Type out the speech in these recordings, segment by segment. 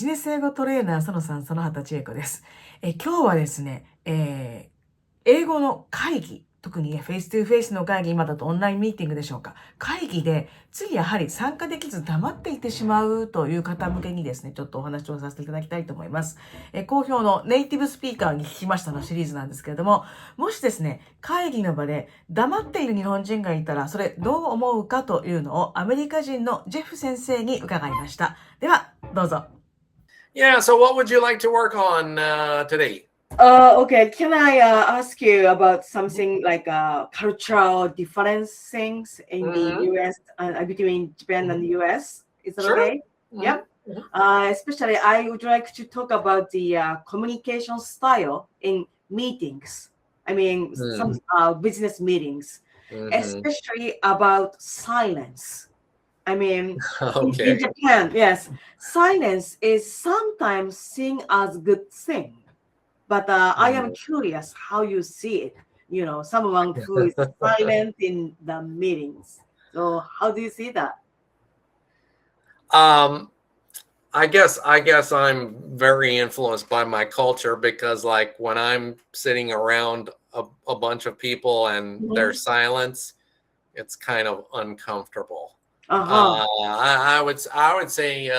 ネス英語トレーナーそのさん、そのはたちえこです。今日はですね、英語の会議、特にフェイストゥフェイスの会議、今だとオンラインミーティングでしょうか。会議で、ついやはり参加できず黙っていてしまうという方向けにですね、ちょっとお話をさせていただきたいと思います。好評のネイティブスピーカーに聞きましたのシリーズなんですけれども、もしですね、会議の場で黙っている日本人がいたら、それどう思うかというのをアメリカ人のジェフ先生に伺いました。では、どうぞ。Yeah, so what would you like to work on today? Okay, can I ask you about something like cultural difference things in the US between Japan and the US? Is that okay? Yep. Especially, I would like to talk about the communication style in meetings. I mean, some business meetings, especially about silence. I mean, in Japan, yes, silence is sometimes seen as a good thing. But I am curious how you see it. You know, someone who is silent in the meetings. So how do you see that? I guess I'm very influenced by my culture because, like, when I'm sitting around a bunch of people and there's silence, it's kind of uncomfortable. I would say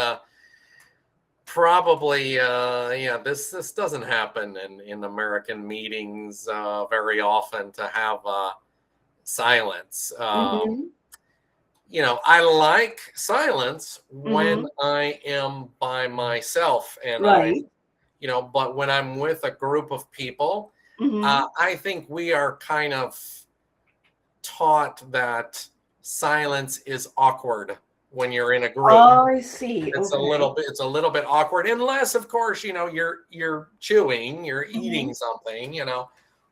probably this doesn't happen in American meetings very often to have silence. You know, I like silence when I am by myself and but when I'm with a group of people, I think we are kind of taught that silence is awkward when you're in a group. Oh, I see. It's a little bit awkward, unless of course, you know, you're chewing, you're eating something, you know.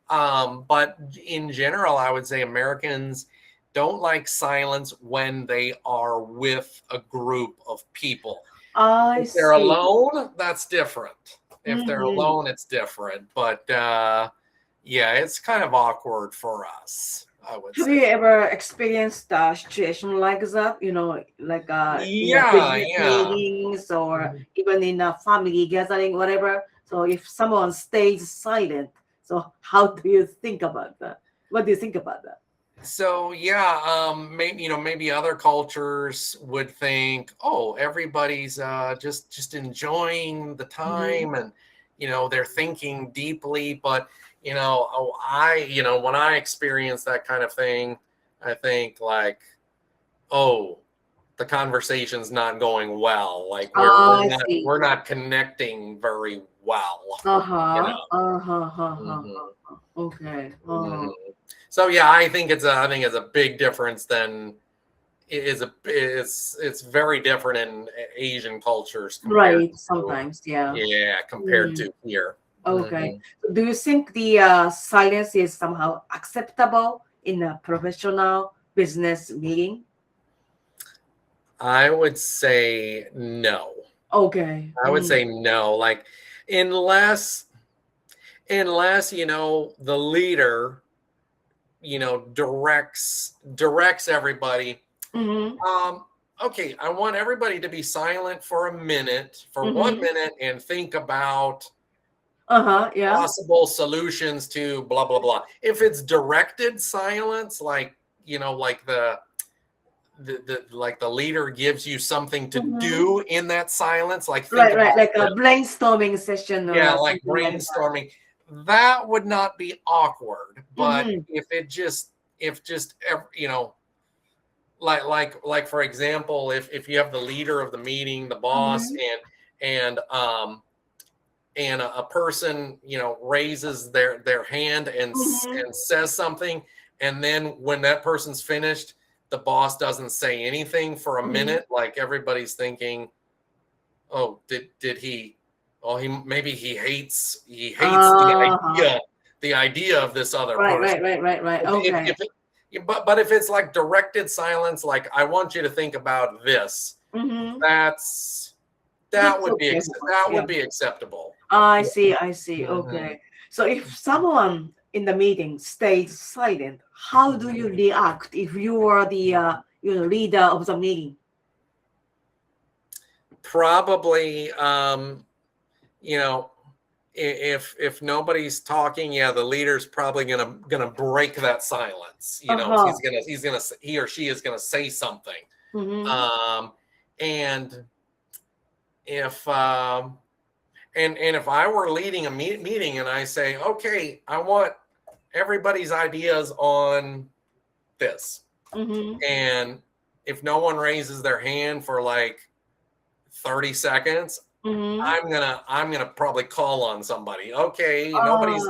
But in general, I would say Americans don't like silence when they are with a group of people. If they're alone, that's different. If they're alone, it's different. But yeah, it's kind of awkward for us. Have you ever experienced a situation like that? You know, like in meetings or even in a family gathering, whatever. So if someone stays silent, so how do you think about that? What do you think about that? So yeah, maybe other cultures would think, oh, everybody's just enjoying the time, and you know they're thinking deeply, but. You know, when I experience that kind of thing, I think like, oh, the conversation's not going well. Like we're not connecting very well. Okay. So yeah, I think it's a big difference than it's very different in Asian cultures. Right. Sometimes, yeah. Yeah, compared to here. Okay. Do you think the silence is somehow acceptable in a professional business meeting? I would say no. Okay. I would say no. Like unless you know the leader, you know, directs everybody. Okay, I want everybody to be silent for a minute, for 1 minute, and think about possible solutions to blah blah blah. If it's directed silence, like you know, like the leader gives you something to do in that silence, like think right, like a brainstorming session. Yeah, like brainstorming. That would not be awkward, but if you know, like for example, if you have the leader of the meeting, the boss, and a person, you know, raises their hand and says something, and then when that person's finished, the boss doesn't say anything for a minute, like everybody's thinking, oh, did he? Oh, maybe he hates the idea of this other person. Right. Okay. But if it's like directed silence, like I want you to think about this, that would be acceptable. I see. Okay. So if someone in the meeting stays silent, how do you react if you are the leader of the meeting? probably, you know, if nobody's talking, yeah, the leader's probably gonna break that silence. You know, he or she is gonna say something. And if and if I were leading a meeting and I say, okay, I want everybody's ideas on this, and if no one raises their hand for like 30 seconds, I'm gonna probably call on somebody. Okay, nobody's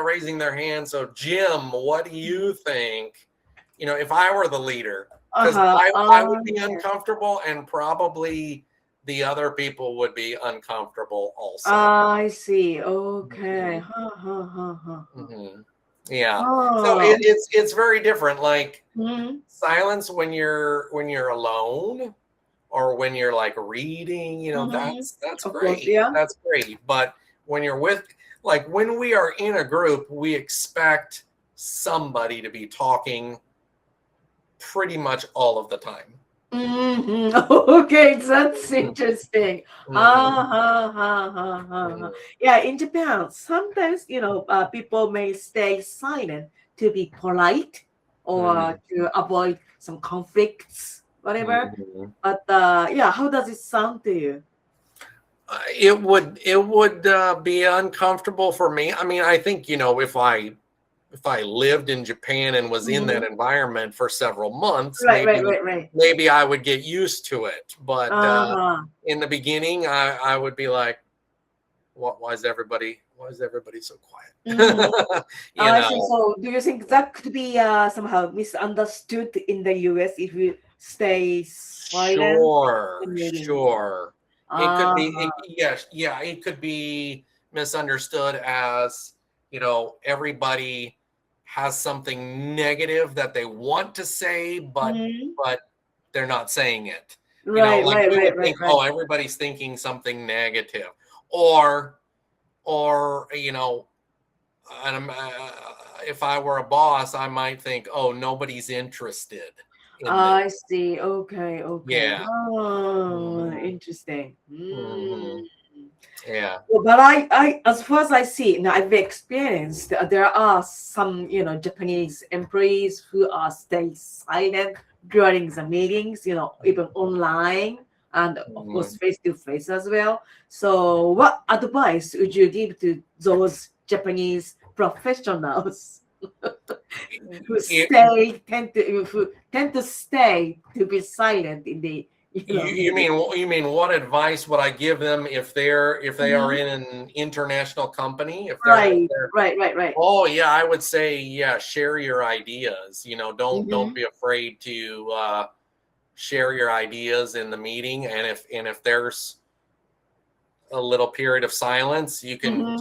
raising their hand. So Jim, what do you think? You know, if I were the leader, because I would be uncomfortable, and probably the other people would be uncomfortable also. I see. Okay. Yeah. So it's very different. Like silence when you're alone, or when you're like reading, you know, that's great. Yeah. That's great. But when you're when we are in a group, we expect somebody to be talking pretty much all of the time. Okay, that's interesting. Yeah, in Japan, sometimes, you know, people may stay silent to be polite or to avoid some conflicts, whatever. But yeah, how does it sound to you? It would be uncomfortable for me. I mean, I think, you know, if I lived in Japan and was in that environment for several months, maybe I would get used to it. But in the beginning, I would be like, why is everybody so quiet? You know? So do you think that could be somehow misunderstood in the US if you stay silent? Sure. It could be, it could be misunderstood as, you know, everybody has something negative that they want to say, but they're not saying it. You know, like we would think, oh, everybody's thinking something negative, or you know, if I were a boss, I might think, oh, nobody's interested. I see. Okay. Yeah. Interesting. Yeah. Well, but I, as far as I see, now I've experienced there are some, you know, Japanese employees who are stay silent during the meetings, you know, even online and of course face to face as well. So, what advice would you give to those Japanese professionals who tend to stay to be silent in the you mean what advice would I give them if they are in an international company? If they're, right. Oh yeah, I would say, yeah, share your ideas. You know, don't be afraid to share your ideas in the meeting. And if there's a little period of silence, you can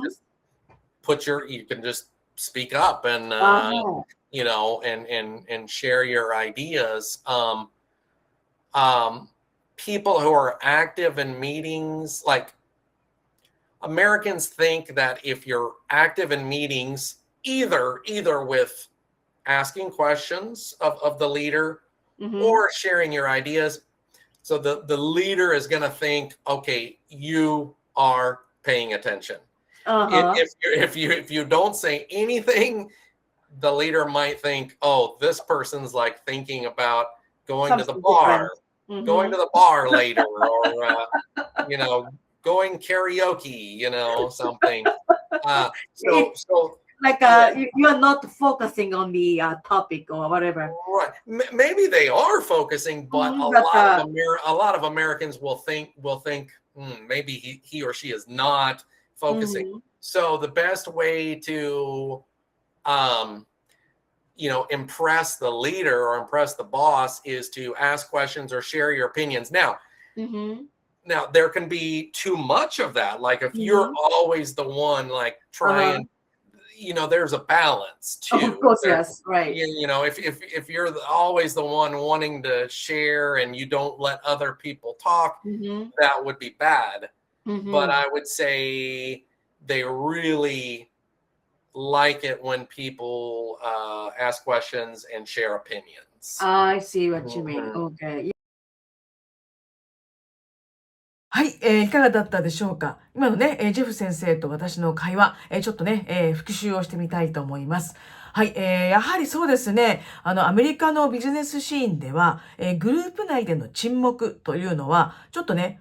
just speak up and you know, and share your ideas. People who are active in meetings, like Americans think that if you're active in meetings, either with asking questions of the leader or sharing your ideas, so the leader is going to think, okay, you are paying attention. If you don't say anything, the leader might think, oh, this person's like thinking about going to the bar. Going to the bar later, or you know, going karaoke, you know, something. So like you are not focusing on the topic or whatever. Right. Maybe they are focusing, but a lot of Americans will think maybe he or she is not focusing. So the best way to you know, impress the leader or impress the boss is to ask questions or share your opinions. Now, now there can be too much of that. Like if you're always the one like trying, you know, there's a balance too. Of course, yes, right. You know, if you're always the one wanting to share and you don't let other people talk, that would be bad. But I would say they really like it when people ask questions and share opinions. I see what you mean. Okay. はい、いかがだったでしょうか。今のね、ジェフ先生と私の会話、ちょっとね、復習をしてみたいと思います。はい、やはりそうですね、アメリカのビジネスシーンでは、グループ内での沈黙というのは、ちょっとね、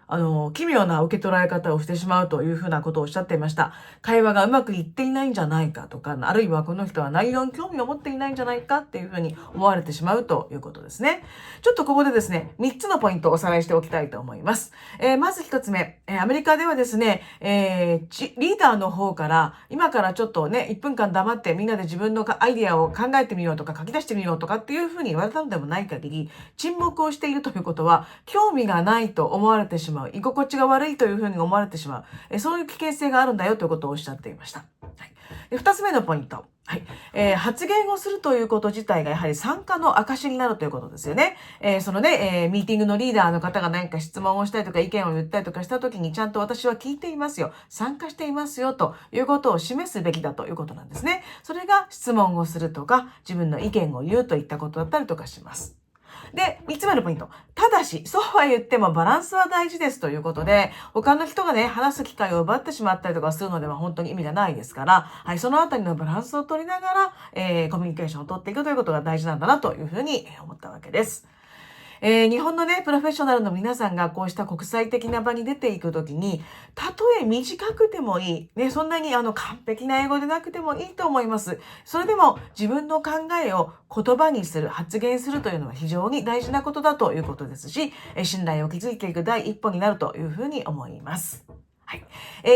奇妙な受け取られ方をしてしまうというふうなことをおっしゃっていました。会話がうまくいっていないんじゃないかとか、あるいはこの人は内容に興味を持っていないんじゃないかっていうふうに思われてしまうということですね。ちょっとここでですね、3つのポイントをおさらいしておきたいと思います。まず1つ目、アメリカではですね、リーダーの方から、今からちょっとね、1分間黙ってみんなで自分のアイディアを考えてみようとか書き出してみようとかっていうふうに言われたのでもない限り、沈黙をしているということは、興味がないと思われてしまう、居心地が悪いというふうに思われてしまう、そういう危険性があるんだよということをおっしゃっていました。はい、2つ目のポイント。はい。発言をするということ自体がやはり参加の証になるということですよね。そのね、ミーティングのリーダーの方が何か質問をしたりとか意見を言ったりとかしたときにちゃんと私は聞いていますよ、参加していますよということを示すべきだということなんですね。それが質問をするとか自分の意見を言うといったことだったりとかします。で、3つ目のポイント。ただし、そうは言ってもバランスは大事ですということで、他の人がね、話す機会を奪ってしまったりとかするのでは本当に意味がないですから、はい、そのあたりのバランスを取りながら、コミュニケーションを取っていくということが大事なんだなというふうに思ったわけです。日本のね、プロフェッショナルの皆さんがこうした国際的な場に出ていくときに、たとえ短くてもいい、ね、そんなに完璧な英語でなくてもいいと思います。それでも自分の考えを言葉にする、発言するというのは非常に大事なことだということですし、信頼を築いていく第一歩になるというふうに思います。はい。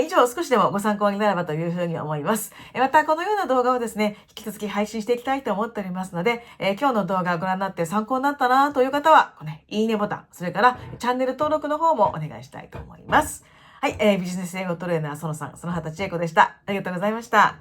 以上、少しでもご参考になればというふうに思います。また、このような動画をですね、引き続き配信していきたいと思っておりますので、今日の動画をご覧になって参考になったなという方は、いいねボタン、それからチャンネル登録の方もお願いしたいと思います。はい。ビジネス英語トレーナーそのさん、そのはたちえこでした。ありがとうございました。